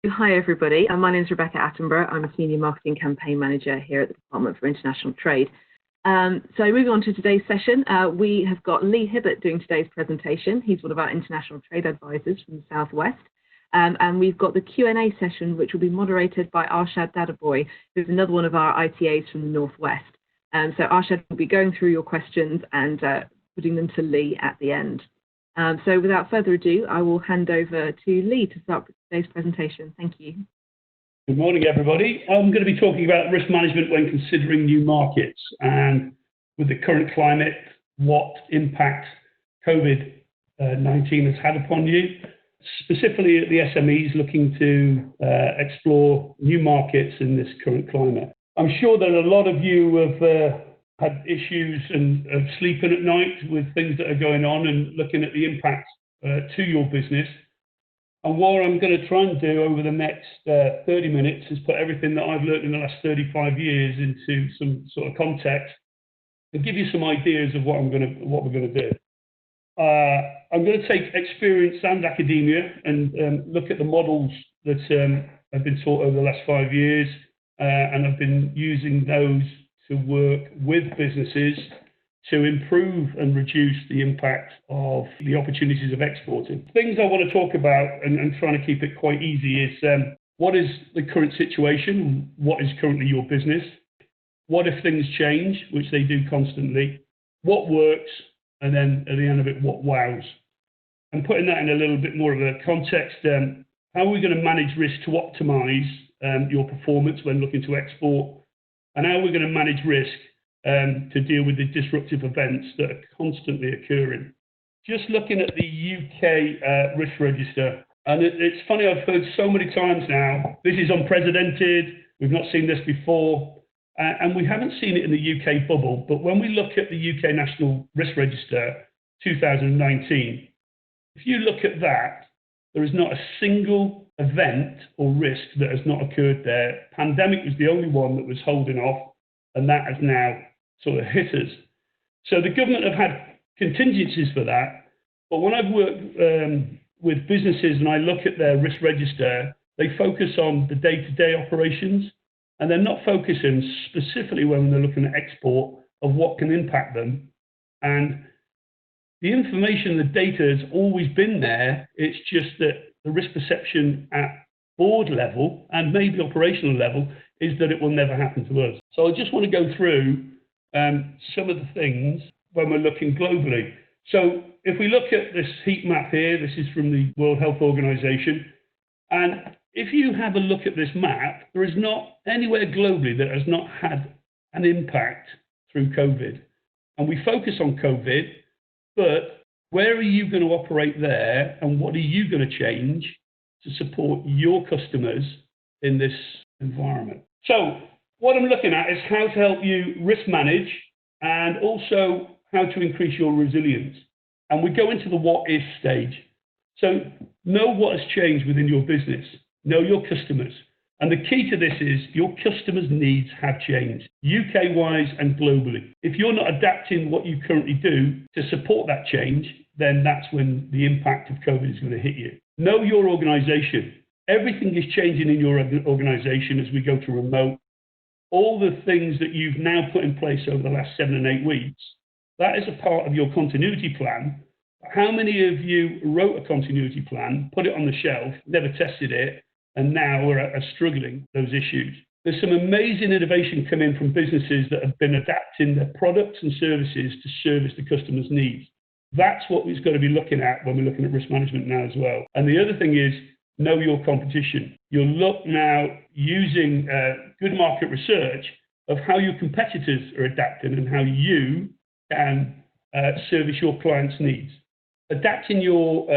Hi everybody, my name is Rebecca Attenborough. I'm a Senior Marketing Campaign Manager here at the Department for International Trade. So moving on to today's session, we have got Lee Hibbert doing today's presentation. He's one of our International Trade Advisors from the Southwest. And we've got the Q&A session, which will be moderated by Arshad Dadabhoy, who's another one of our ITAs from the Northwest. So Arshad will be going through your questions and putting them to Lee at the end. So without further ado, I will hand over to Lee to start today's presentation. Thank you. Good morning, everybody. I'm going to be talking about risk management when considering new markets, and with the current climate, what impact COVID-19 has had upon you, specifically at the SMEs looking to explore new markets in this current climate. I'm sure that a lot of you have had issues of sleeping at night with things that are going on and looking at the impact to your business. And what I'm going to try and do over the next 30 minutes is put everything that I've learned in the last 35 years into some sort of context and give you some ideas of what we're going to do. I'm going to take experience and academia and look at the models that have been taught over the last 5 years, and I've been using those to work with businesses to improve and reduce the impact of the opportunities of exporting. Things I want to talk about and trying to keep it quite easy is what is the current situation, what is currently your business, what if things change, which they do constantly, what works, and then at the end of it, what wows. And putting that in a little bit more of a context, how are we going to manage risk to optimize your performance when looking to export, and how we're going to manage risk to deal with the disruptive events that are constantly occurring. Just looking at the UK risk register, and it's funny, I've heard so many times now, this is unprecedented, we've not seen this before, and we haven't seen it in the UK bubble, but when we look at the UK National Risk Register 2019, if you look at that, there is not a single event or risk that has not occurred there. Pandemic was the only one that was holding off, and that has now sort of hit us. So the government have had contingencies for that, but when I've worked with businesses and I look at their risk register, they focus on the day-to-day operations, and they're not focusing specifically when they're looking at export of what can impact them. And the information, the data has always been there. It's just that the risk perception at board level and maybe operational level is that it will never happen to us. So I just want to go through some of the things when we're looking globally. So if we look at this heat map here, this is from the World Health Organization. And if you have a look at this map, there is not anywhere globally that has not had an impact through COVID. And we focus on COVID, but where are you going to operate there, and what are you going to change to support your customers in this environment? So what I'm looking at is how to help you risk manage and also how to increase your resilience. And we go into the what is stage. So know what has changed within your business, know your customers. And the key to this is your customers' needs have changed, UK-wise and globally. If you're not adapting what you currently do to support that change, then that's when the impact of COVID is going to hit you. Know your organization. Everything is changing in your organization as we go to remote. All the things that you've now put in place over the last 7 and 8 weeks, that is a part of your continuity plan. How many of you wrote a continuity plan, put it on the shelf, never tested it, and now are struggling those issues? There's some amazing innovation coming from businesses that have been adapting their products and services to service the customer's needs. That's what we've got to be looking at when we're looking at risk management now as well. And the other thing is, know your competition. You'll look now using good market research of how your competitors are adapting and how you can service your clients' needs. Adapting your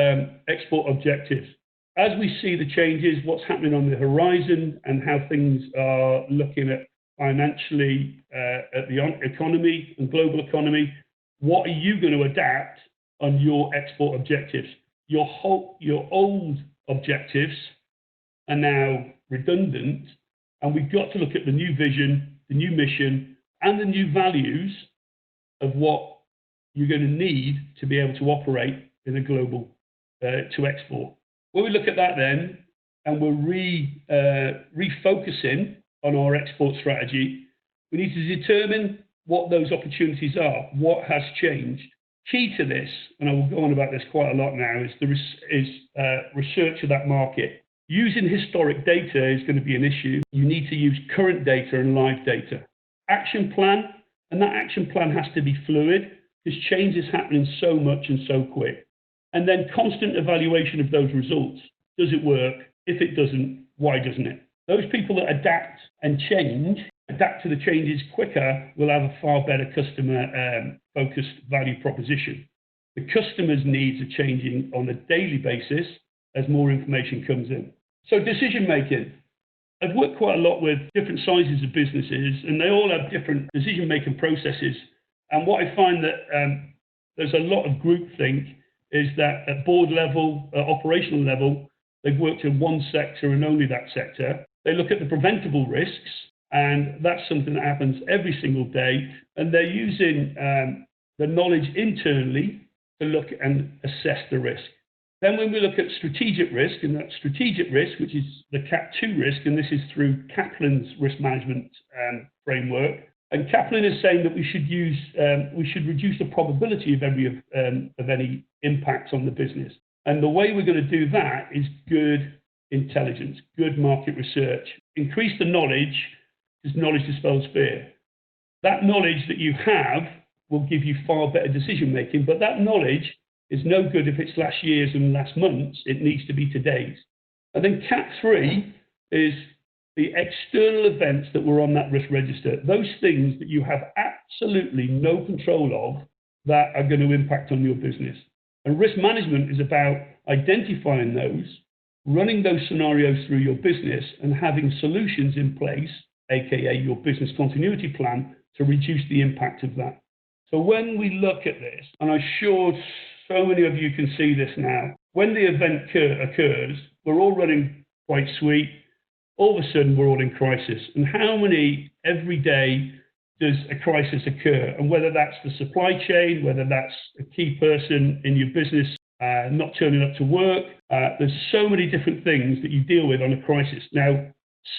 export objectives. As we see the changes, what's happening on the horizon and how things are looking at financially at the economy and global economy, what are you going to adapt on your export objectives? Your old objectives are now redundant, and we've got to look at the new vision, the new mission, and the new values of what you're going to need to be able to operate in a global to export. When we look at that then, and we're refocusing on our export strategy, we need to determine what those opportunities are, what has changed. Key to this, and I will go on about this quite a lot now, is research of that market. Using historic data is going to be an issue. You need to use current data and live data. Action plan, and that action plan has to be fluid because change is happening so much and so quick. And then constant evaluation of those results. Does it work? If it doesn't, why doesn't it? Those people that adapt and change, adapt to the changes quicker, will have a far better customer-focused value proposition. The customer's needs are changing on a daily basis as more information comes in. So decision making. I've worked quite a lot with different sizes of businesses, and they all have different decision-making processes. And what I find that there's a lot of groupthink is that at board level, operational level, they've worked in one sector and only that sector. They look at the preventable risks, and that's something that happens every single day. And they're using the knowledge internally to look and assess the risk. Then when we look at strategic risk, and that strategic risk, which is the CAP 2 risk, and this is through Kaplan's risk management framework. And Kaplan is saying that we should reduce the probability of any impact on the business. And the way we're going to do that is good intelligence, good market research. Increase the knowledge, because knowledge dispels fear. That knowledge that you have will give you far better decision making, but that knowledge is no good if it's last year's and last month's. It needs to be today's. And then CAP 3 is the external events that were on that risk register, those things that you have absolutely no control of that are going to impact on your business. And risk management is about identifying those, running those scenarios through your business, and having solutions in place, aka your business continuity plan, to reduce the impact of that. So when we look at this, and I'm sure so many of you can see this now, when the event occurs, we're all running quite sweet. All of a sudden, we're all in crisis. And how many every day does a crisis occur? And whether that's the supply chain, whether that's a key person in your business not turning up to work, there's so many different things that you deal with on a crisis. Now,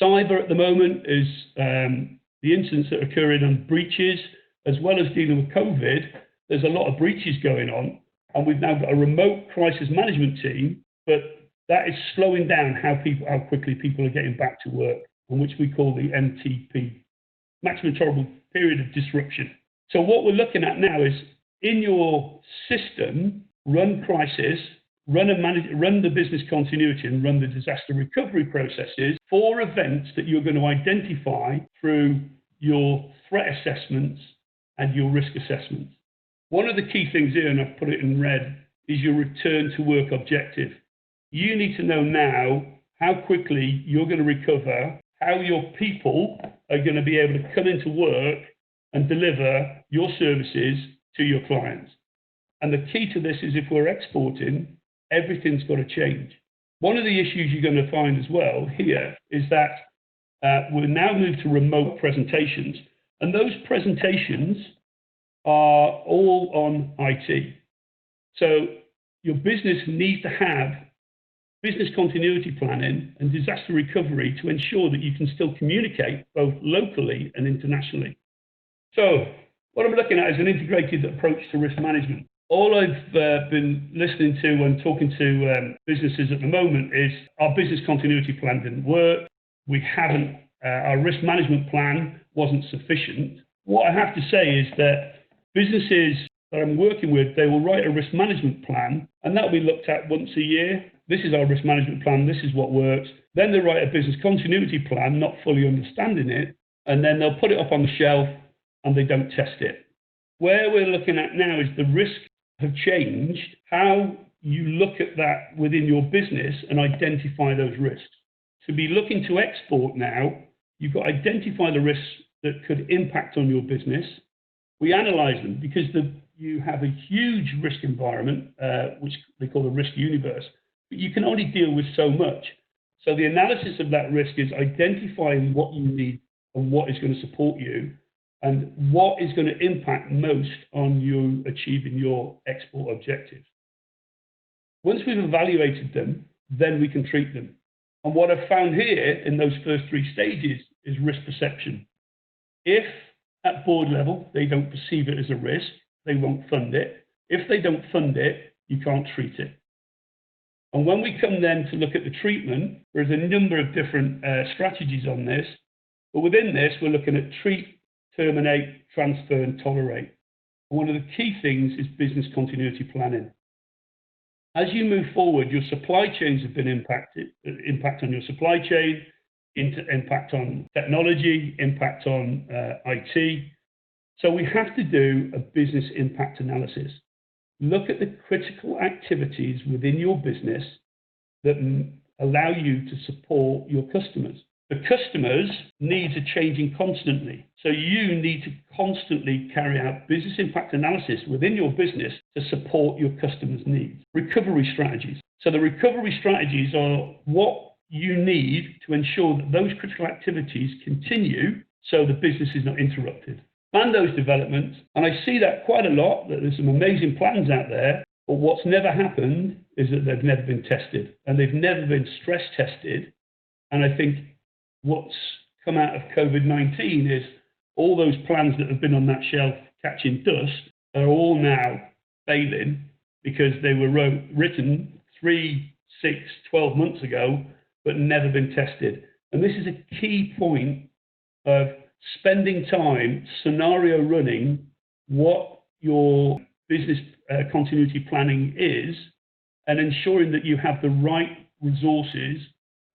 cyber at the moment is the incidents that are occurring on breaches, as well as dealing with COVID. There's a lot of breaches going on. And we've now got a remote crisis management team, but that is slowing down how quickly people are getting back to work, and which we call the MTP, maximum tolerable period of disruption. So what we're looking at now is, in your system, run crisis, run the business continuity, and run the disaster recovery processes for events that you're going to identify through your threat assessments and your risk assessments. One of the key things here, and I've put it in red, is your return to work objective. You need to know now how quickly you're going to recover, how your people are going to be able to come into work and deliver your services to your clients. And the key to this is, if we're exporting, everything's got to change. One of the issues you're going to find as well here is that we're now moved to remote presentations, and those presentations are all on IT. So your business needs to have business continuity planning and disaster recovery to ensure that you can still communicate both locally and internationally. So what I'm looking at is an integrated approach to risk management. All I've been listening to and talking to businesses at the moment is our business continuity plan didn't work. Our risk management plan wasn't sufficient. What I have to say is that businesses that I'm working with, they will write a risk management plan, and that will be looked at once a year. This is our risk management plan, this is what works. Then they write a business continuity plan, not fully understanding it, and then they'll put it up on the shelf and they don't test it. Where we're looking at now is the risks have changed, how you look at that within your business and identify those risks. To be looking to export now, you've got to identify the risks that could impact on your business. We analyze them because you have a huge risk environment, which they call the risk universe, but you can only deal with so much. So the analysis of that risk is identifying what you need and what is going to support you, and what is going to impact most on you achieving your export objectives. Once we've evaluated them, then we can treat them. And what I've found here in those first three stages is risk perception. If at board level they don't perceive it as a risk, they won't fund it. If they don't fund it, you can't treat it. And when we come then to look at the treatment, there's a number of different strategies on this. But within this, we're looking at treat, terminate, transfer, and tolerate. And one of the key things is business continuity planning. As you move forward, your supply chains have been impact on your supply chain, impact on technology, impact on IT. So we have to do a business impact analysis. Look at the critical activities within your business that allow you to support your customers. The customers' needs are changing constantly. So you need to constantly carry out business impact analysis within your business to support your customers' needs. Recovery strategies. So the recovery strategies are what you need to ensure that those critical activities continue so the business is not interrupted. Plan those developments, and I see that quite a lot, that there's some amazing plans out there, but what's never happened is that they've never been tested, and they've never been stress tested. And I think what's come out of COVID-19 is all those plans that have been on that shelf catching dust are all now failing because they were written 3, 6, 12 months ago, but never been tested. And this is a key point of spending time scenario running what your business continuity planning is, and ensuring that you have the right resources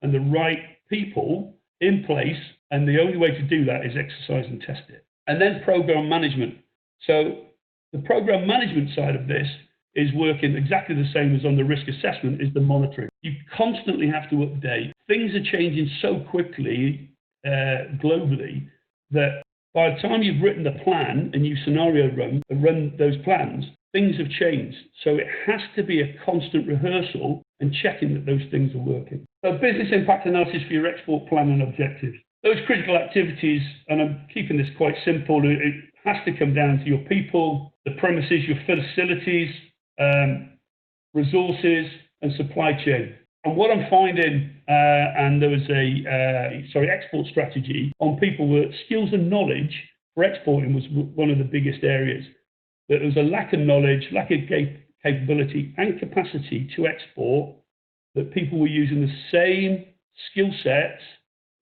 and the right people in place. And the only way to do that is exercise and test it. And then program management. So the program management side of this is working exactly the same as on the risk assessment, is the monitoring. You constantly have to update. Things are changing so quickly globally that by the time you've written the plan and you scenario run those plans, things have changed. So it has to be a constant rehearsal and checking that those things are working. So business impact analysis for your export plan and objectives. Those critical activities, and I'm keeping this quite simple, it has to come down to your people, the premises, your facilities, resources, and supply chain. And what I'm finding, and there was export strategy on people with skills and knowledge for exporting was one of the biggest areas. That there was a lack of knowledge, lack of capability and capacity to export, that people were using the same skill sets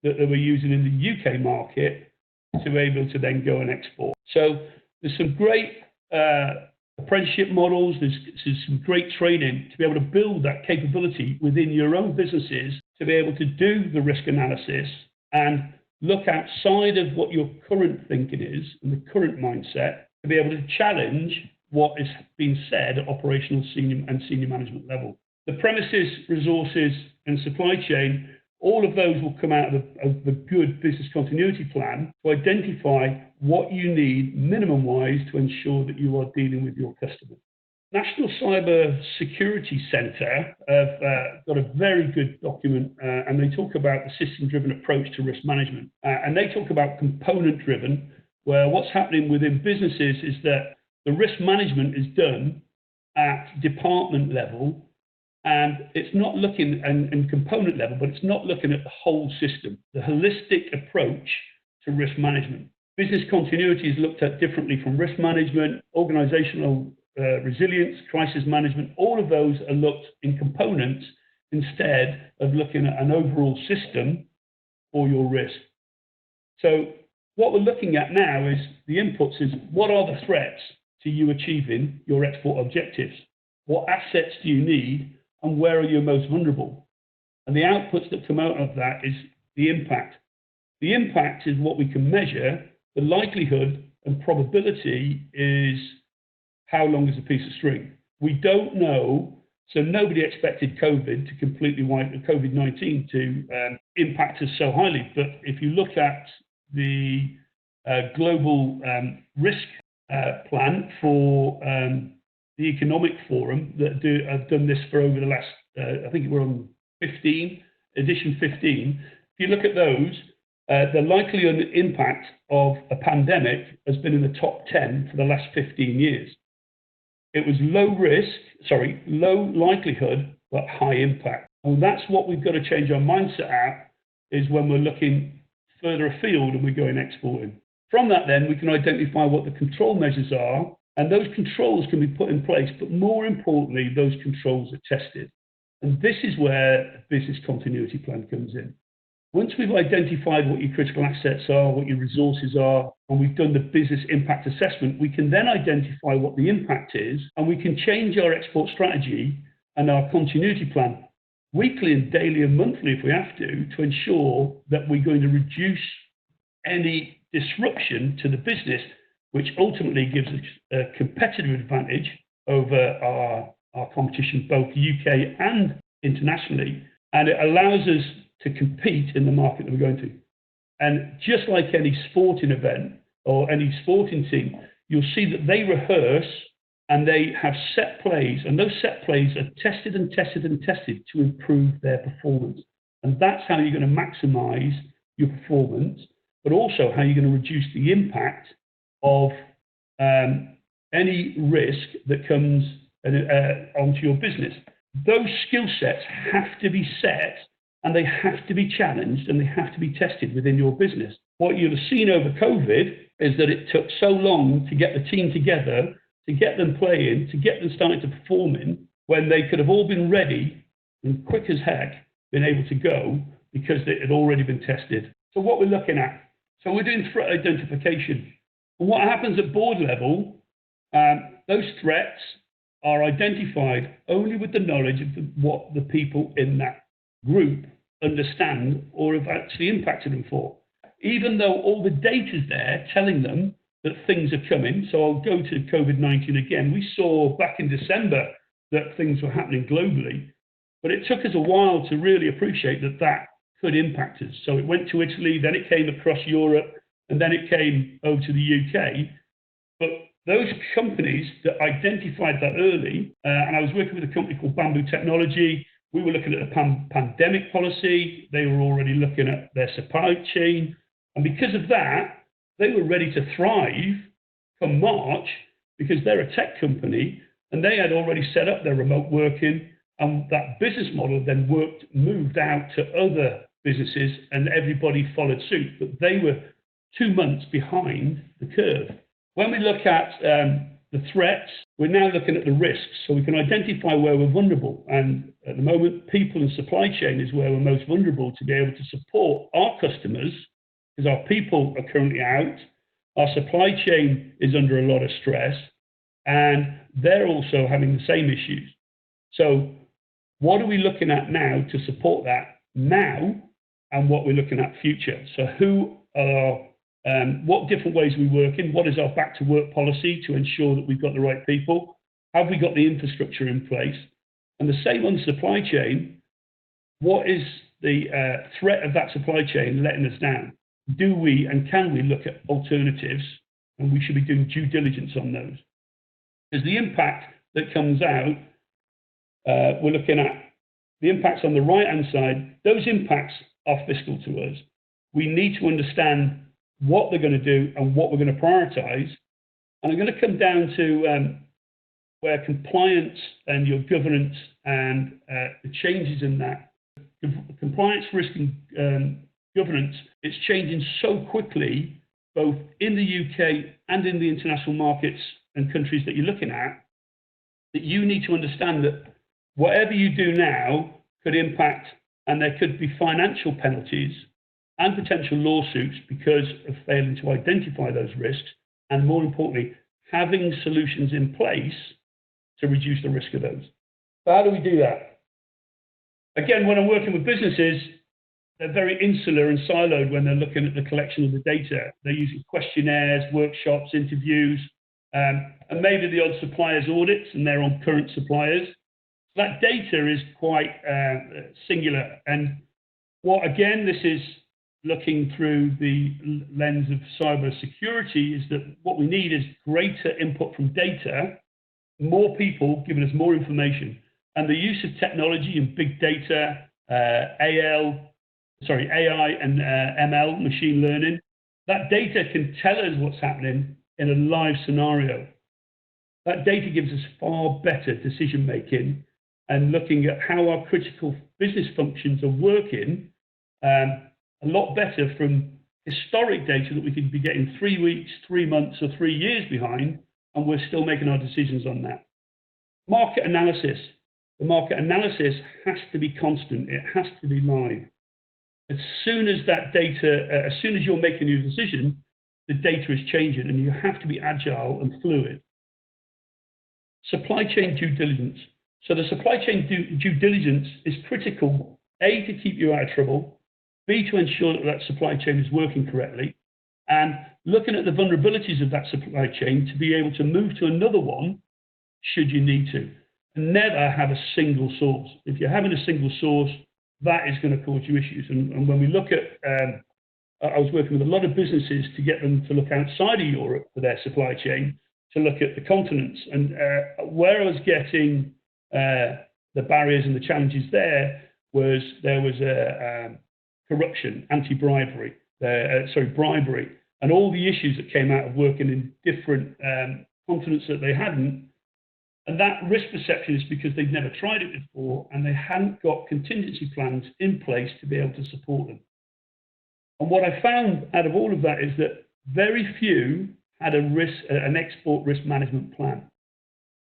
that they were using in the UK market to be able to then go and export. So there's some great apprenticeship models, there's some great training to be able to build that capability within your own businesses to be able to do the risk analysis and look outside of what your current thinking is and the current mindset to be able to challenge what is being said at operational senior management level. The premises, resources and supply chain, all of those will come out of the good business continuity plan to identify what you need minimum-wise to ensure that you are dealing with your customers. National Cyber Security Centre have got a very good document, and they talk about the system-driven approach to risk management. And they talk about component-driven, where what's happening within businesses is that the risk management is done at department level, and it's not looking, and component level, but it's not looking at the whole system, the holistic approach to risk management. Business continuity is looked at differently from risk management, organisational resilience, crisis management. All of those are looked in components instead of looking at an overall system for your risk. So what we're looking at now is the inputs is what are the threats to you achieving your export objectives? What assets do you need? And where are you most vulnerable? And the outputs that come out of that is the impact. The impact is what we can measure. The likelihood and probability is how long is a piece of string. We don't know, so nobody expected COVID to completely wipe the COVID-19 to impact us so highly. But if you look at the global risk plan for the Economic Forum that have done this for over the last, I think we're on edition 15. If you look at those, the likelihood and impact of a pandemic has been in the top 10 for the last 15 years. It was low likelihood, but high impact. And that's what we've got to change our mindset at, is when we're looking further afield and we're going exporting. From that, then, we can identify what the control measures are, and those controls can be put in place, but more importantly, those controls are tested. And this is where a business continuity plan comes in. Once we've identified what your critical assets are, what your resources are, and we've done the business impact assessment, we can then identify what the impact is, and we can change our export strategy and our continuity plan weekly and daily and monthly if we have to ensure that we're going to reduce any disruption to the business, which ultimately gives us a competitive advantage over our competition, both UK and internationally, and it allows us to compete in the market that we're going to. And just like any sporting event or any sporting team, you'll see that they rehearse and they have set plays, and those set plays are tested and tested and tested to improve their performance. And that's how you're going to maximize your performance, but also how you're going to reduce the impact of any risk that comes onto your business. Those skill sets have to be set, and they have to be challenged, and they have to be tested within your business. What you'll have seen over COVID is that it took so long to get the team together, to get them playing, to get them starting to performing, when they could have all been ready and quick as heck been able to go because it had already been tested. So what we're looking at, so we're doing threat identification. And what happens at board level, those threats are identified only with the knowledge of what the people in that group understand or have actually impacted them for. Even though all the data's there telling them that things are coming. So I'll go to COVID-19 again. We saw back in December that things were happening globally, but it took us a while to really appreciate that that could impact us. So it went to Italy, then it came across Europe, and then it came over to the UK. But those companies that identified that early, and I was working with a company called Bamboo Technology, we were looking at a pandemic policy. They were already looking at their supply chain. And because of that, they were ready to thrive come March because they're a tech company and they had already set up their remote working, and that business model then moved out to other businesses and everybody followed suit. But they were 2 months behind the curve. When we look at the threats, we're now looking at the risks, so we can identify where we're vulnerable. And at the moment, people and supply chain is where we're most vulnerable to be able to support our customers, because our people are currently out, our supply chain is under a lot of stress, and they're also having the same issues. So what are we looking at now to support that now, and what we're looking at future? So what different ways we work in? What is our back to work policy to ensure that we've got the right people? Have we got the infrastructure in place? And the same on the supply chain. What is the threat of that supply chain letting us down? Do we and can we look at alternatives? And we should be doing due diligence on those. Because the impact that comes out, we're looking at the impacts on the right-hand side. Those impacts are fiscal to us. We need to understand what they're going to do and what we're going to prioritize. And I'm going to come down to where compliance and your governance and the changes in that. Compliance, risk, and governance, it's changing so quickly, both in the UK and in the international markets and countries that you're looking at, that you need to understand that whatever you do now could impact, and there could be financial penalties and potential lawsuits because of failing to identify those risks, and more importantly, having solutions in place to reduce the risk of those. So how do we do that? Again, when I'm working with businesses, they're very insular and siloed when they're looking at the collection of the data. They're using questionnaires, workshops, interviews, and maybe the odd suppliers audits, and they're on current suppliers. That data is quite singular. And again, this is looking through the lens of cyber security, is that what we need is greater input from data, more people giving us more information. And the use of technology and big data, AI and ML, machine learning, that data can tell us what's happening in a live scenario. That data gives us far better decision making and looking at how our critical business functions are working a lot better from historic data that we could be getting 3 weeks, 3 months, or 3 years behind, and we're still making our decisions on that. Market analysis. The market analysis has to be constant. It has to be live. As soon as that data, as soon as you're making your decision, the data is changing, and you have to be agile and fluid. Supply chain due diligence. So the supply chain due diligence is critical, A, to keep you out of trouble, B, to ensure that that supply chain is working correctly, and looking at the vulnerabilities of that supply chain to be able to move to another one should you need to. And never have a single source. If you're having a single source, that is going to cause you issues. And when we look at, I was working with a lot of businesses to get them to look outside of Europe for their supply chain, to look at the continents. And where I was getting the barriers and the challenges there was corruption, anti-bribery, bribery, and all the issues that came out of working in different continents that they hadn't. And that risk perception is because they'd never tried it before and they hadn't got contingency plans in place to be able to support them. And what I found out of all of that is that very few had an export risk management plan.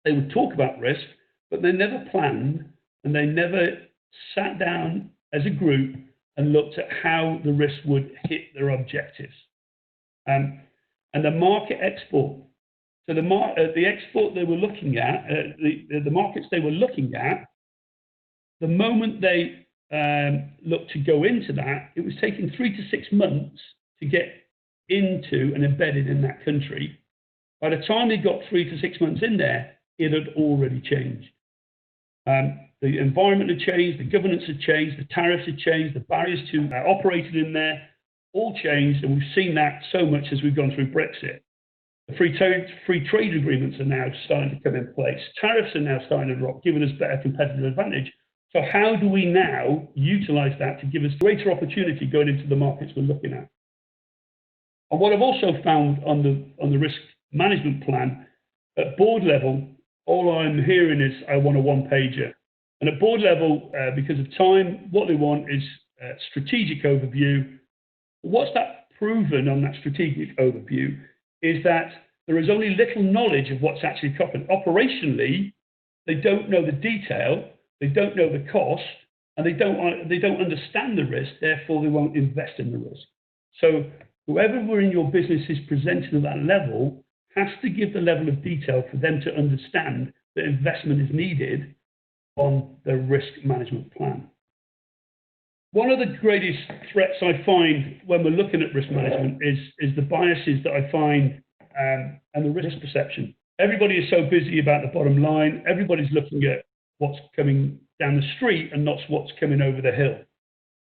They would talk about risk, but they never planned and they never sat down as a group and looked at how the risk would hit their objectives. And the market export. So the export they were looking at, the markets they were looking at, the moment they looked to go into that, it was taking 3 to 6 months to get into and embedded in that country. By the time they got 3 to 6 months in there, it had already changed. The environment had changed, the governance had changed, the tariffs had changed, the barriers to operating in there all changed, and we've seen that so much as we've gone through Brexit. The free trade agreements are now starting to come in place. Tariffs are now starting to drop, giving us better competitive advantage. So how do we now utilize that to give us greater opportunity going into the markets we're looking at? And what I've also found on the risk management plan, at board level, all I'm hearing is I want a one-pager. And at board level, because of time, what they want is a strategic overview. What's that proven on that strategic overview is that there is only little knowledge of what's actually happening. Operationally, they don't know the detail, they don't know the cost, and they don't understand the risk, therefore they won't invest in the risk. So whoever in your business is presenting at that level has to give the level of detail for them to understand that investment is needed on the risk management plan. One of the greatest threats I find when we're looking at risk management is the biases that I find and the risk perception. Everybody is so busy about the bottom line. Everybody's looking at what's coming down the street and not what's coming over the hill.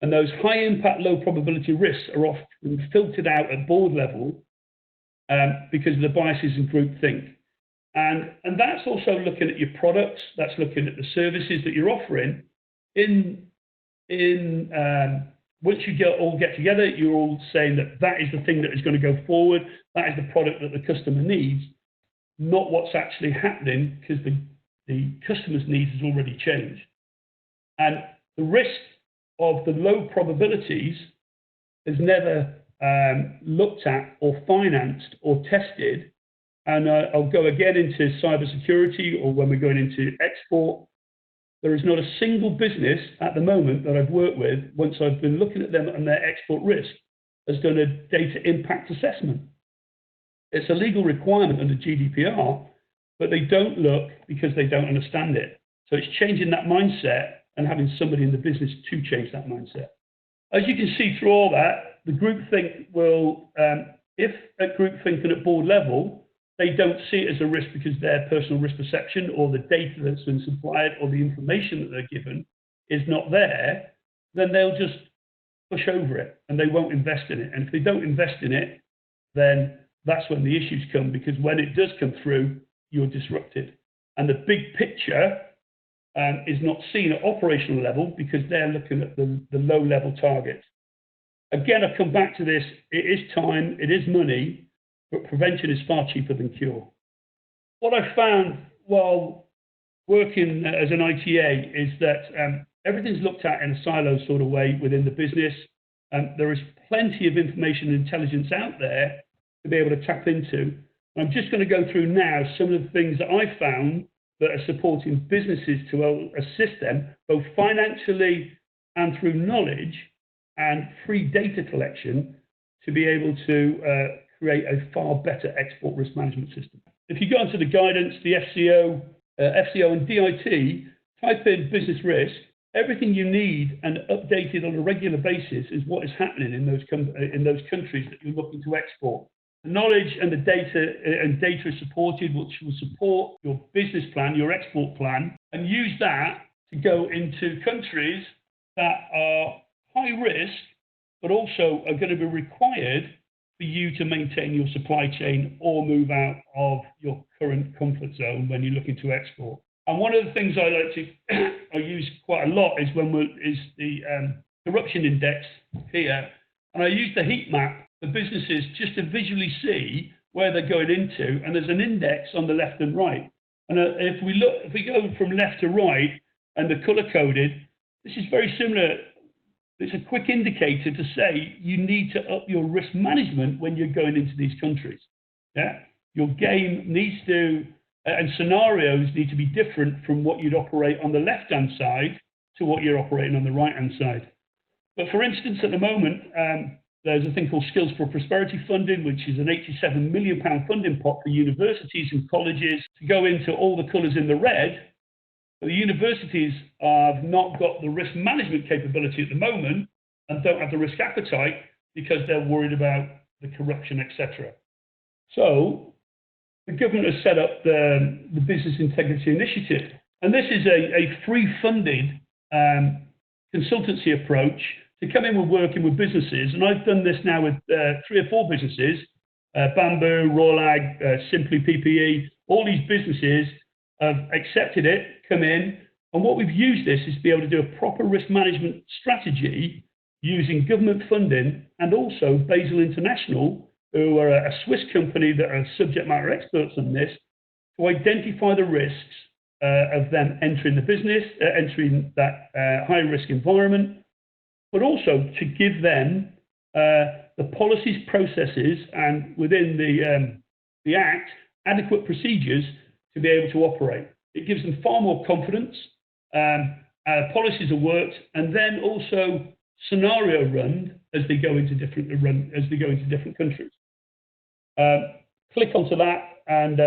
And those high impact, low probability risks are often filtered out at board level because of the biases in groupthink. And that's also looking at your products. That's looking at the services that you're offering. Once you all get together, you're all saying that is the thing that is going to go forward. That is the product that the customer needs, not what's actually happening because the customer's needs has already changed. And the risk of the low probabilities is never looked at or financed or tested. And I'll go again into cybersecurity or when we're going into export. There is not a single business at the moment that I've worked with, once I've been looking at them and their export risk, has done a data impact assessment. It's a legal requirement under GDPR, but they don't look because they don't understand it. So it's changing that mindset and having somebody in the business to change that mindset. As you can see through all that, the groupthink will, if at groupthink and at board level, they don't see it as a risk because their personal risk perception or the data that's been supplied or the information that they're given is not there, then they'll just push over it and they won't invest in it. And if they don't invest in it, then that's when the issues come, because when it does come through, you're disrupted. And the big picture is not seen at operational level because they're looking at the low level targets. Again, I come back to this, it is time, it is money, but prevention is far cheaper than cure. What I found while working as an ITA is that everything's looked at in a silo sort of way within the business. There is plenty of information and intelligence out there to be able to tap into. I'm just going to go through now some of the things that I found that are supporting businesses to assist them, both financially and through knowledge and free data collection, to be able to create a far better export risk management system. If you go into the guidance, the FCO and DIT, type in business risk, everything you need and updated on a regular basis is what is happening in those countries that you're looking to export. The knowledge and the data is supported, which will support your business plan, your export plan, and use that to go into countries that are high risk, but also are going to be required for you to maintain your supply chain or move out of your current comfort zone when you're looking to export. And one of the things I like to use quite a lot is the corruption index here, and I use the heat map for businesses just to visually see where they're going into, and there's an index on the left and right. And if we go from left to right and the color coded, this is very similar. It's a quick indicator to say you need to up your risk management when you're going into these countries. Yeah, your game needs to, and scenarios need to be different from what you'd operate on the left-hand side to what you're operating on the right-hand side. But for instance, at the moment, there's a thing called Skills for Prosperity funding, which is an £87 million funding pot for universities and colleges to go into all the colours in the red. But the universities have not got the risk management capability at the moment and don't have the risk appetite because they're worried about the corruption, etc. So the government has set up the Business Integrity Initiative. And this is a free-funded consultancy approach to come in with working with businesses. And I've done this now with 3 or 4 businesses, Bamboo, Rawlag, Simply PPE. All these businesses have accepted it, come in. And what we've used this is to be able to do a proper risk management strategy using government funding and also Basel International, who are a Swiss company that are subject matter experts on this, to identify the risks of them entering the business, entering that high-risk environment, but also to give them the policies, processes, and within the Act, adequate procedures to be able to operate. It gives them far more confidence. Policies are worked, and then also scenario run as they go into different countries. Click onto that, and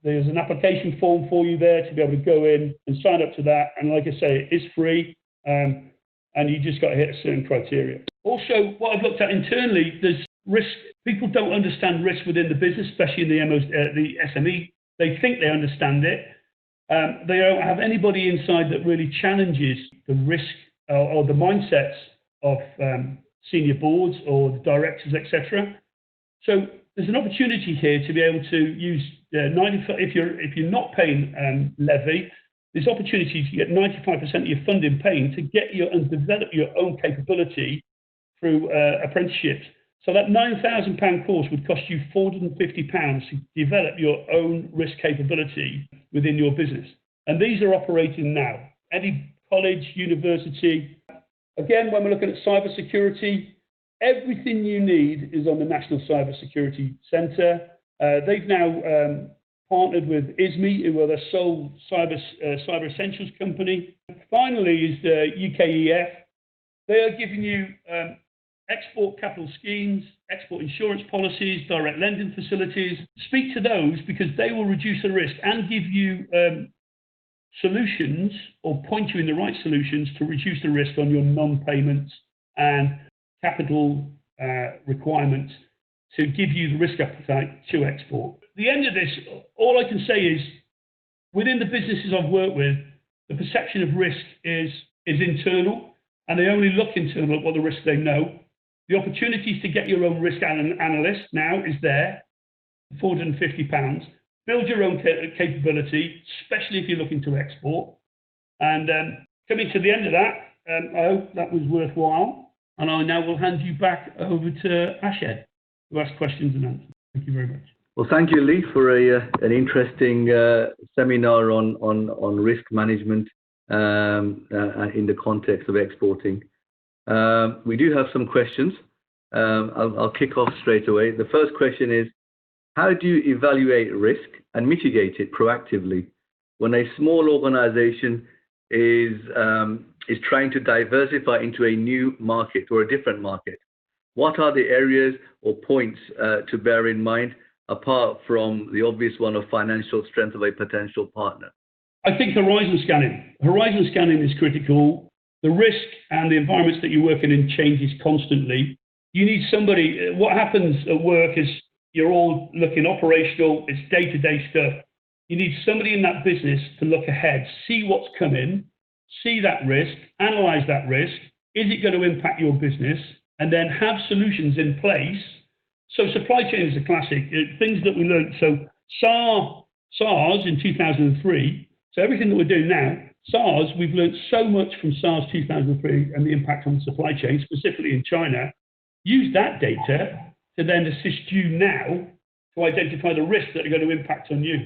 there's an application form for you there to be able to go in and sign up to that. And like I say, it is free, and you just got to hit a certain criteria. Also, what I've looked at internally, there's risk. People don't understand risk within the business, especially in the SME. They think they understand it. They don't have anybody inside that really challenges the risk or the mindsets of senior boards or the directors, etc. So there's an opportunity here to be able to use if you're not paying levy, there's opportunity to get 95% of your funding paying to get and develop your own capability through apprenticeships. So that £9,000 course would cost you £450 to develop your own risk capability within your business. And these are operating now. Any college, university. Again, when we're looking at cyber security, everything you need is on the National Cyber Security Centre. They've now partnered with ISME, who are the sole cyber essentials company. Finally is the UKEF. They are giving you export capital schemes, export insurance policies, direct lending facilities. Speak to those because they will reduce the risk and give you solutions or point you in the right solutions to reduce the risk on your non-payments and capital requirements to give you the risk appetite to export. At the end of this, all I can say is within the businesses I've worked with, the perception of risk is internal, and they only look internal at what the risks they know. The opportunities to get your own risk analyst now is there, £450. Build your own capability, especially if you're looking to export. And coming to the end of that, I hope that was worthwhile. And I now will hand you back over to Arshad to ask questions and answers. Thank you very much. Well, thank you, Lee, for an interesting seminar on risk management in the context of exporting. We do have some questions. I'll kick off straight away. The first question is, how do you evaluate risk and mitigate it proactively when a small organization is trying to diversify into a new market or a different market? What are the areas or points to bear in mind, apart from the obvious one of financial strength of a potential partner? I think horizon scanning. Horizon scanning is critical. The risk and the environments that you're working in changes constantly. You need somebody. What happens at work is you're all looking operational, it's day-to-day stuff. You need somebody in that business to look ahead, see what's coming, see that risk, analyze that risk. Is it going to impact your business? And then have solutions in place. So supply chain is a classic. Things that we learned. So SARS in 2003. So everything that we're doing now, SARS, we've learned so much from SARS 2003 and the impact on the supply chain, specifically in China. Use that data to then assist you now to identify the risks that are going to impact on you.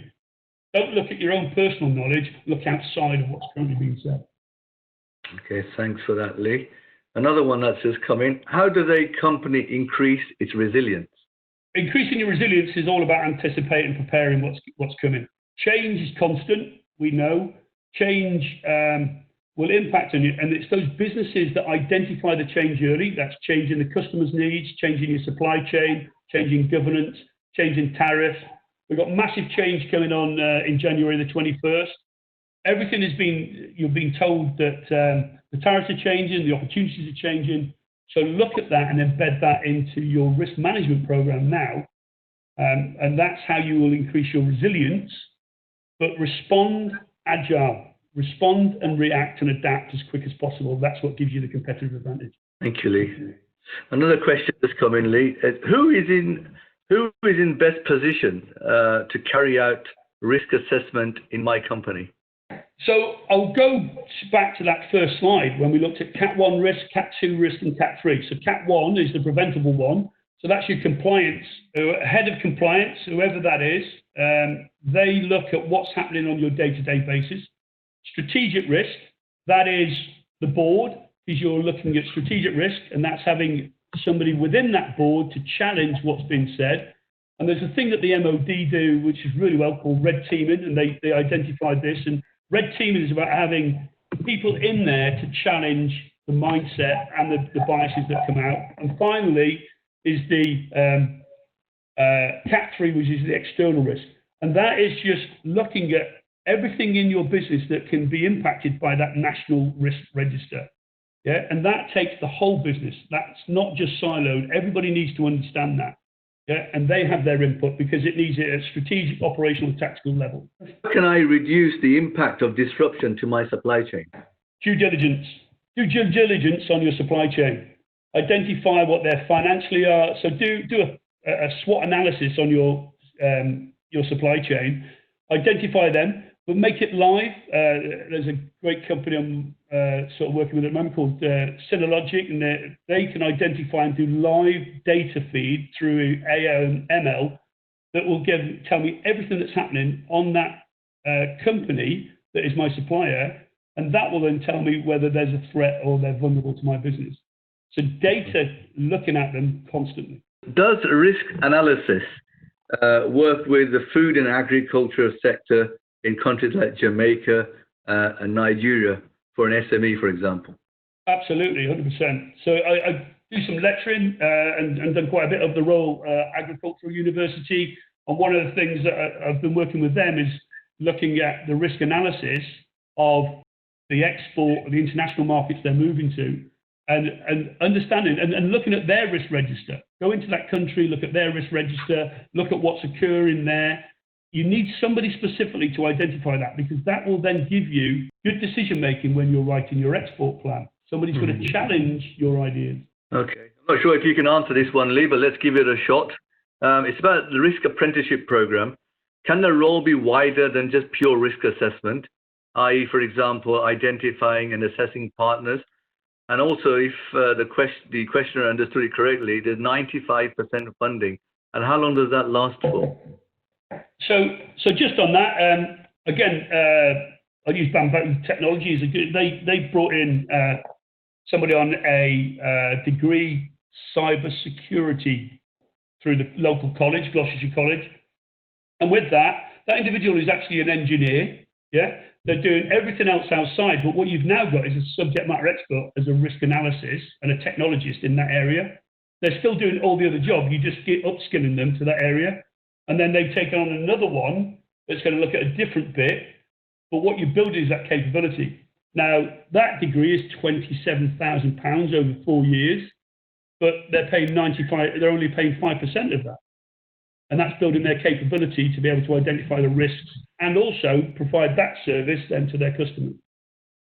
Don't look at your own personal knowledge, look outside of what's currently being said. Okay, thanks for that, Lee. Another one that's just come in. How does a company increase its resilience? Increasing your resilience is all about anticipating and preparing what's coming. Change is constant, we know. Change will impact on you. And it's those businesses that identify the change early. That's changing the customer's needs, changing your supply chain, changing governance, changing tariffs. We've got massive change coming on in January the 21st. Everything has been, you're being told that the tariffs are changing, the opportunities are changing. So look at that and embed that into your risk management program now. And that's how you will increase your resilience, but respond agile, respond and react and adapt as quick as possible. That's what gives you the competitive advantage. Thank you, Lee. Another question that's come in, Lee. Who is in best position to carry out risk assessment in my company? So I'll go back to that first slide when we looked at Cat 1 risk, Cat 2 risk, and Cat 3. So Cat 1 is the preventable one. So that's your compliance, head of compliance, whoever that is. They look at what's happening on your day-to-day basis. Strategic risk, that is the board, because you're looking at strategic risk, and that's having somebody within that board to challenge what's been said. And there's a thing that the MOD do, which is really well, called red teaming, and they identified this. And red teaming is about having people in there to challenge the mindset and the biases that come out. And finally is the Cat 3, which is the external risk. And that is just looking at everything in your business that can be impacted by that national risk register. Yeah, and that takes the whole business. That's not just siloed. Everybody needs to understand that. Yeah, and they have their input because it needs it at strategic, operational, tactical level. How can I reduce the impact of disruption to my supply chain? Due diligence. Do due diligence on your supply chain. Identify what their financially are. So do a SWOT analysis on your supply chain. Identify them, but make it live. There's a great company I'm sort of working with at the moment called Synologic, and they can identify and do live data feed through AI and ML that will tell me everything that's happening on that company that is my supplier, and that will then tell me whether there's a threat or they're vulnerable to my business. So data, looking at them constantly. Does risk analysis work with the food and agriculture sector in countries like Jamaica and Nigeria for an SME, for example? Absolutely, 100%. So I do some lecturing and done quite a bit of the Royal Agricultural University. And one of the things that I've been working with them is looking at the risk analysis of the export, the international markets they're moving to, and understanding and looking at their risk register. Go into that country, look at their risk register, look at what's occurring there. You need somebody specifically to identify that, because that will then give you good decision making when you're writing your export plan. Somebody's going to challenge your ideas. Okay. I'm not sure if you can answer this one, Lee, but let's give it a shot. It's about the risk apprenticeship program. Can the role be wider than just pure risk assessment, i.e., for example, identifying and assessing partners? And also, if the questioner understood it correctly, there's 95% funding. And how long does that last for? So just on that, again, I use Bamboo Technology as a good. They brought in somebody on a degree cyber security through the local college, Gloucestershire College, and with that individual is actually an engineer. Yeah, they're doing everything else outside, but what you've now got is a subject matter expert as a risk analysis and a technologist in that area. They're still doing all the other job. You just get upskilling them to that area. And then they've taken on another one that's going to look at a different bit. But what you're building is that capability. Now, that degree is £27,000 over 4 years, but they're paying 95, they're only paying 5% of that. And that's building their capability to be able to identify the risks and also provide that service then to their customers.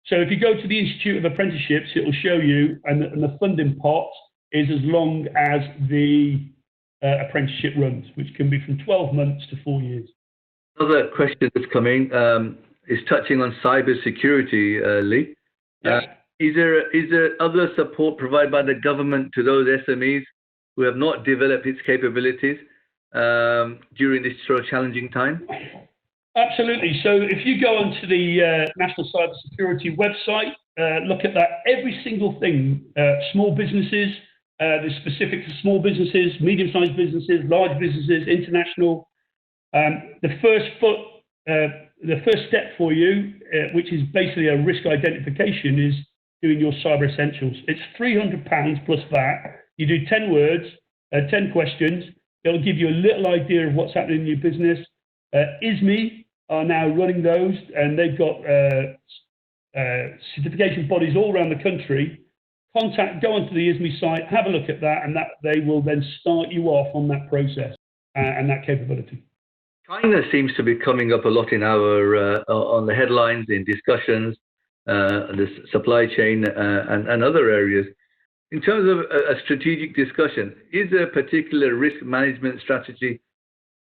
So if you go to the Institute of Apprenticeships, it will show you, and the funding pot is as long as the apprenticeship runs, which can be from 12 months to 4 years. Another question that's coming is touching on cyber security, Lee. Yeah. Is there other support provided by the government to those SMEs who have not developed its capabilities during this sort of challenging time? Absolutely. So if you go onto the National Cyber Security website, look at that, every single thing, small businesses, the specific to small businesses, medium-sized businesses, large businesses, international. The first step for you, which is basically a risk identification, is doing your cyber essentials. It's £300 plus VAT. You do 10 words, 10 questions. It'll give you a little idea of what's happening in your business. ISME are now running those, and they've got certification bodies all around the country. Go onto the ISME site, have a look at that, and that they will then start you off on that process and that capability. China seems to be coming up a lot in our on the headlines, in discussions, the supply chain and other areas. In terms of a strategic discussion, is there a particular risk management strategy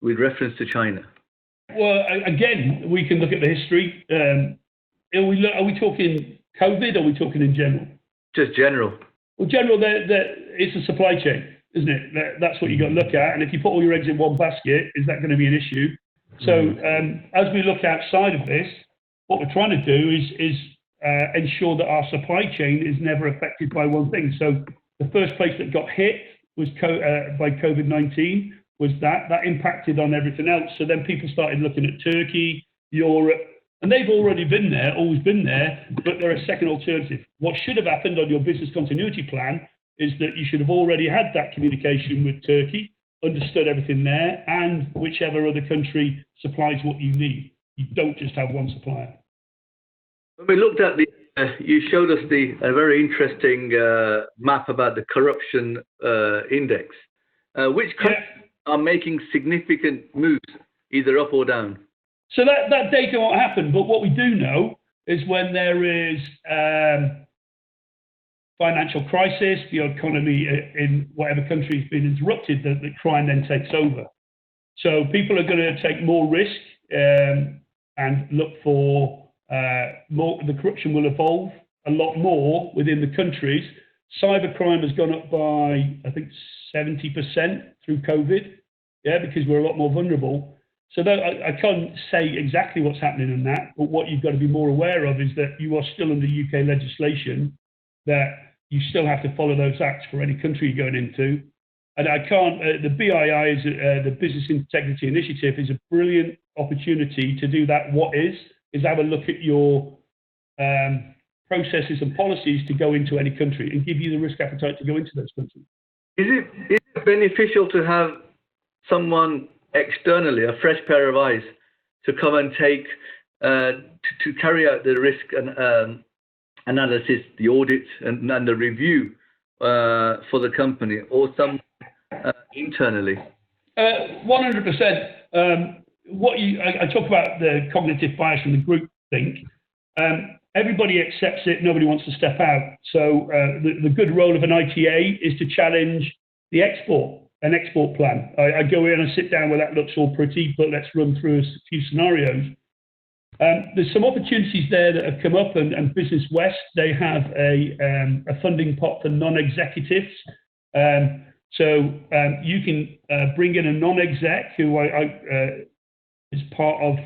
with reference to China? Well, again, we can look at the history. Are we talking COVID, or are we talking in general? Just general. Well, general, it's a supply chain, isn't it? That's what you've got to look at. And if you put all your eggs in one basket, is that going to be an issue? So as we look outside of this, what we're trying to do is ensure that our supply chain is never affected by one thing. So the first place that got hit was by COVID-19, was that impacted on everything else. So then people started looking at Turkey, Europe, and they've already been there, always been there, but they're a second alternative. What should have happened on your business continuity plan is that you should have already had that communication with Turkey, understood everything there, and whichever other country supplies what you need. You don't just have one supplier. When we looked at you showed us a very interesting map about the corruption index. Which countries are making significant moves, either up or down? So that data won't happen, but what we do know is when there is financial crisis, the economy in whatever country has been interrupted, the crime then takes over. So people are going to take more risk and look for more. The corruption will evolve a lot more within the countries. Cybercrime has gone up by, I think, 70% through COVID, because we're a lot more vulnerable. So I can't say exactly what's happening in that, but what you've got to be more aware of is that you are still under UK legislation, that you still have to follow those acts for any country you're going into. And I can't, the BII, the Business Integrity Initiative, is a brilliant opportunity to do that. Is have a look at your processes and policies to go into any country and give you the risk appetite to go into those countries. Is it beneficial to have someone externally, a fresh pair of eyes, to come and take to carry out the risk analysis, the audit, and the review for the company, or some internally? 100%. I talk about the cognitive bias and the group think. Everybody accepts it. Nobody wants to step out. So the good role of an ITA is to challenge the an export plan. I go in and sit down where that looks all pretty, but let's run through a few scenarios. There's some opportunities there that have come up, and Business West, they have a funding pot for non-executives. So you can bring in a non-exec who is part of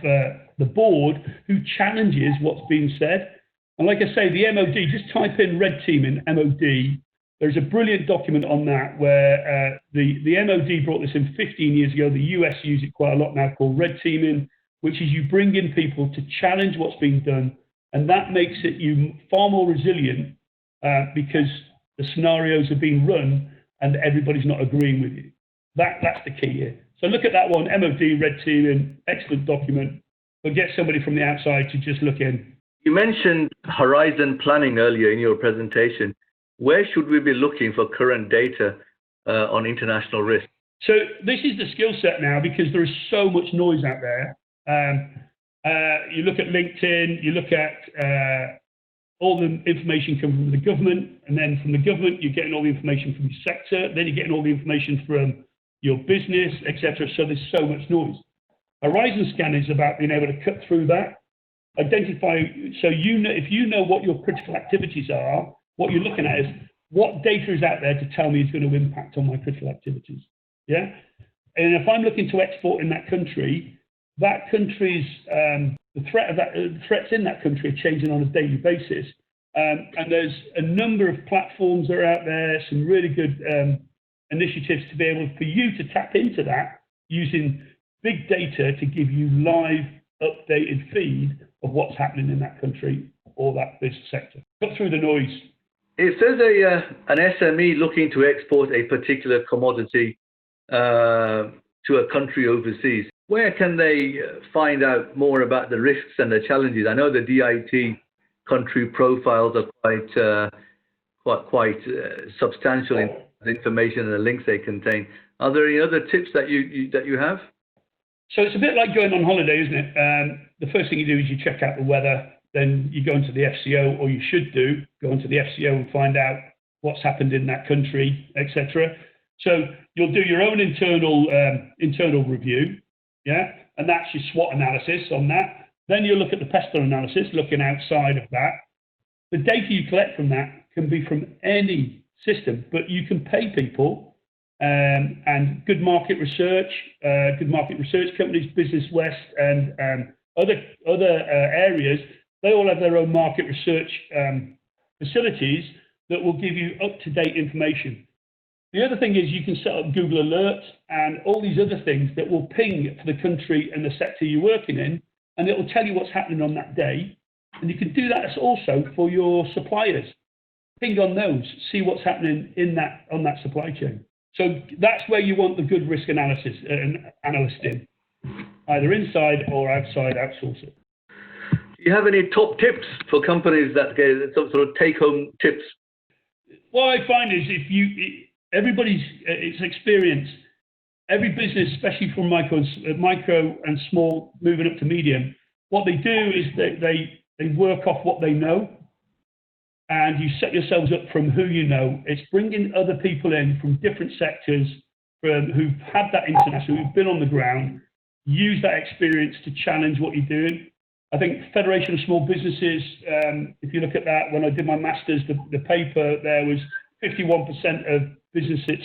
the board who challenges what's being said. And like I say, the MOD, just type in red team in MOD. There's a brilliant document on that where the MOD brought this in 15 years ago. The US use it quite a lot now, called red teaming, which is you bring in people to challenge what's being done. And that makes it you far more resilient because the scenarios are being run and everybody's not agreeing with you. That's the key here. So look at that one, MOD, red teaming, excellent document. But get somebody from the outside to just look in. You mentioned horizon planning earlier in your presentation. Where should we be looking for current data on international risk? So this is the skill set now because there is so much noise out there. You look at LinkedIn, you look at all the information coming from the government, and then from the government, you're getting all the information from your sector, then you're getting all the information from your business, etc. So there's so much noise. Horizon scan is about being able to cut through that, identify, so you know, if you know what your critical activities are, what you're looking at is what data is out there to tell me is going to impact on my critical activities. Yeah. And if I'm looking to export in that country, that country's the threats in that country are changing on a daily basis. And there's a number of platforms that are out there, some really good initiatives to be able for you to tap into that using big data to give you live, updated feed of what's happening in that country or that business sector. Cut through the noise. If there's an SME looking to export a particular commodity to a country overseas, where can they find out more about the risks and the challenges? I know the DIT country profiles are quite substantial in the information and the links they contain. Are there any other tips that you have? So it's a bit like going on holiday, isn't it? The first thing you do is you check out the weather, then you go into the FCO, or you should go into the FCO and find out what's happened in that country, etc. So you'll do your own internal review, yeah, and that's your SWOT analysis on that. Then you'll look at the PESTEL analysis, looking outside of that. The data you collect from that can be from any system, but you can pay people and good market research companies, Business West and other areas. They all have their own market research facilities that will give you up-to-date information. The other thing is you can set up Google Alerts and all these other things that will ping for the country and the sector you're working in, and it will tell you what's happening on that day. And you can do that also for your suppliers. Ping on those, see what's happening on that supply chain. So that's where you want the good risk analyst in, either inside or outside outsourcing. Do you have any top tips for companies that get some sort of take-home tips? What I find is it's experience. Every business, especially from micro and small, moving up to medium, what they do is they work off what they know, and you set yourselves up from who you know. It's bringing other people in from different sectors, who've had that international, who've been on the ground, use that experience to challenge what you're doing. I think Federation of Small Businesses, if you look at that, when I did my master's, the paper there was 51% of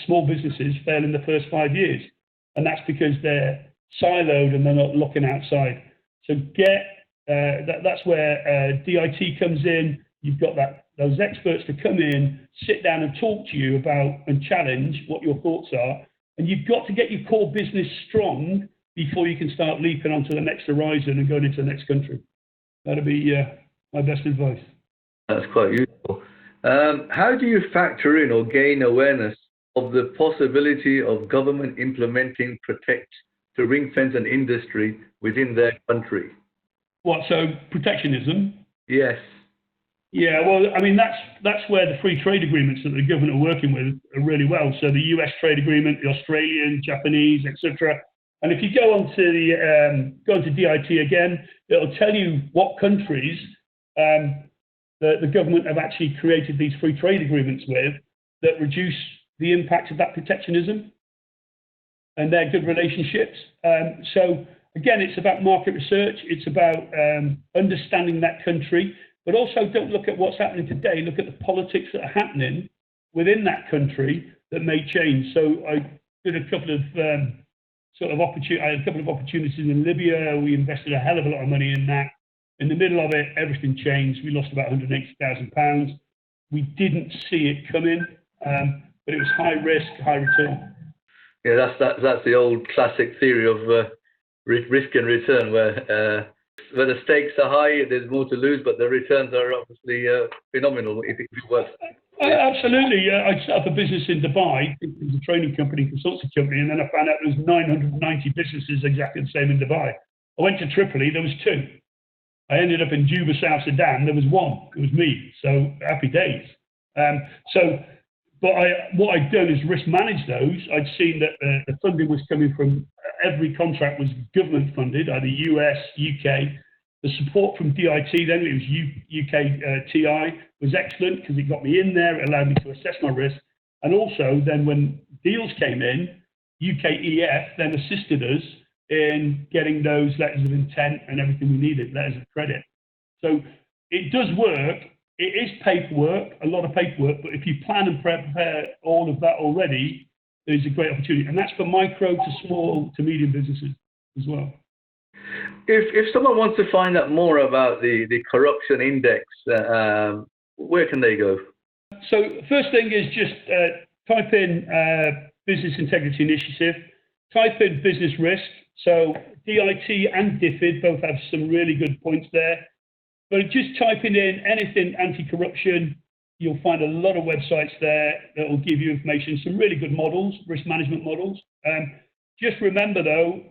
small businesses fail in the first 5 years. And that's because they're siloed and they're not looking outside. So that's where DIT comes in. You've got those experts to come in, sit down and talk to you about and challenge what your thoughts are. And you've got to get your core business strong before you can start leaping onto the next horizon and going into the next country. That'll be my best advice. That's quite useful. How do you factor in or gain awareness of the possibility of government implementing protect to ring-fence an industry within their country? What, so protectionism? Yes. Yeah, well, I mean, that's where the free trade agreements that the government are working with are really well. So the US trade agreement, the Australian, Japanese, etc. And if you go onto DIT again, it'll tell you what countries the government have actually created these free trade agreements with that reduce the impact of that protectionism and their good relationships. So again, it's about market research. It's about understanding that country, but also don't look at what's happening today. Look at the politics that are happening within that country that may change. So I did a couple of sort of opportunity. I had a couple of opportunities in Libya. We invested a hell of a lot of money in that. In the middle of it, everything changed. We lost about £180,000. We didn't see it coming, but it was high risk, high return. Yeah, that's the old classic theory of risk and return, where the stakes are high, there's more to lose, but the returns are obviously phenomenal if it works. Absolutely. I set up a business in Dubai. It was a training company, consultancy company, and then I found out there was 990 businesses exactly the same in Dubai. I went to Tripoli, there was 2. I ended up in Juba, South Sudan, there was 1. It was me. So happy days. But what I'd done is risk manage those. I'd seen that the funding was coming from, every contract was government funded, either US, UK. The support from DIT, then it was UK TI, was excellent because it got me in there, it allowed me to assess my risk. And also then when deals came in, UKEF then assisted us in getting those letters of intent and everything we needed, letters of credit. So it does work. It is paperwork, a lot of paperwork, but if you plan and prepare all of that already, there's a great opportunity. And that's for micro to small to medium businesses as well. If someone wants to find out more about the corruption index, where can they go? So first thing is just type in Business Integrity Initiative, type in business risk. So DIT and DFID both have some really good points there. But just typing in anything anti-corruption, you'll find a lot of websites there that will give you information, some really good models, risk management models. Just remember though,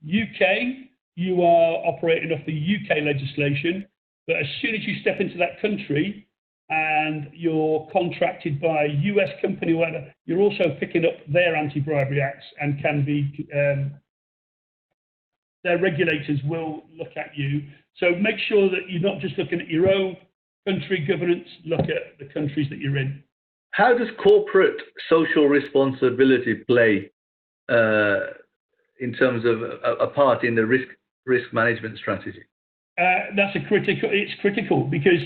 UK, you are operating off the UK legislation, but as soon as you step into that country and you're contracted by a US company or whatever, you're also picking up their anti-bribery acts and can be, their regulators will look at you. So make sure that you're not just looking at your own country governance, look at the countries that you're in. How does corporate social responsibility play in terms of a part in the risk management strategy? It's critical because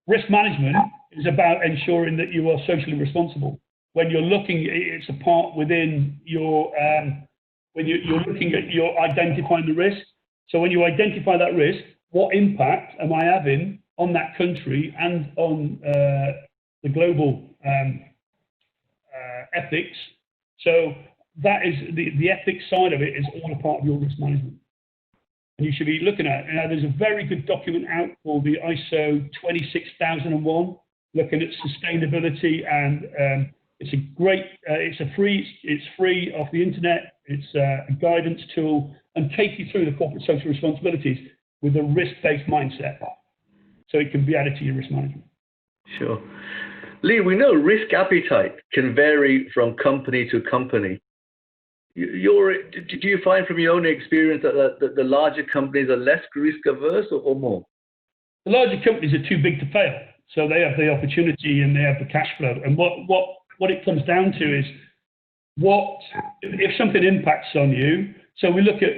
risk management is about ensuring that you are socially responsible. When you're looking, it's a part within your, when you're looking at, you're identifying the risk. So when you identify that risk, what impact am I having on that country and on the global ethics? So that is the ethics side of it is all a part of your risk management. And you should be looking at, there's a very good document out called the ISO 26001, looking at sustainability, and it's a great, it's free off the internet. It's a guidance tool and take you through the corporate social responsibilities with a risk-based mindset. So it can be added to your risk management. Sure. Lee, we know risk appetite can vary from company to company. Do you find from your own experience that the larger companies are less risk averse or more? The larger companies are too big to fail. So they have the opportunity and they have the cash flow. And what it comes down to is if something impacts on you, so we look at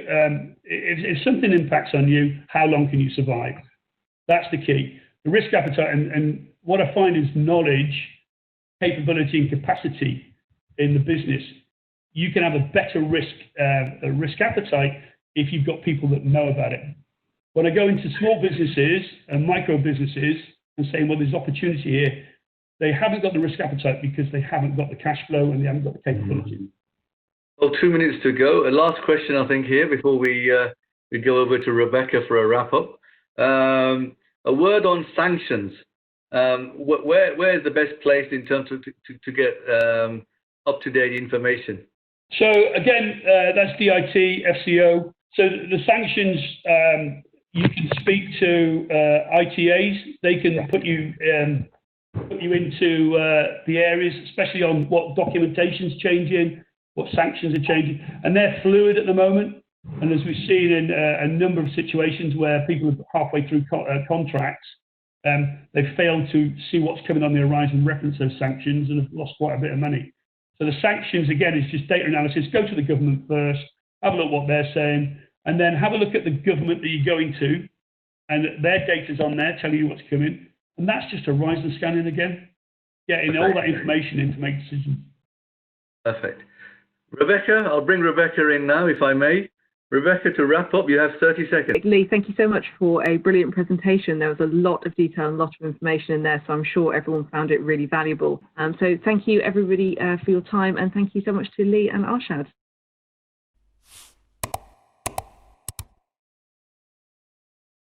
if something impacts on you, how long can you survive? That's the key. The risk appetite, and what I find is knowledge, capability, and capacity in the business. You can have a better risk appetite if you've got people that know about it. When I go into small businesses and micro businesses and saying, well, there's opportunity here, they haven't got the risk appetite because they haven't got the cash flow and they haven't got the capability. Well, 2 minutes to go. A last question, I think, here before we go over to Rebecca for a wrap-up. A word on sanctions. Where is the best place in terms of to get up-to-date information? So again, that's DIT, FCO. So the sanctions, you can speak to ITAs. They can put you into the areas, especially on what documentation's changing, what sanctions are changing, and they're fluid at the moment. And as we've seen in a number of situations where people are halfway through contracts, they've failed to see what's coming on the horizon, reference those sanctions, and have lost quite a bit of money. So the sanctions, again, is just data analysis. Go to the government first, have a look at what they're saying, and then have a look at the government that you're going to, and their data's on there telling you what's coming. And that's just horizon scanning again, getting all that information in to make decisions. Perfect. Rebecca, I'll bring Rebecca in now, if I may. Rebecca, to wrap up, you have 30 seconds. Lee, thank you so much for a brilliant presentation. There was a lot of detail and a lot of information in there, so I'm sure everyone found it really valuable. So thank you, everybody, for your time, and thank you so much to Lee and Arshad.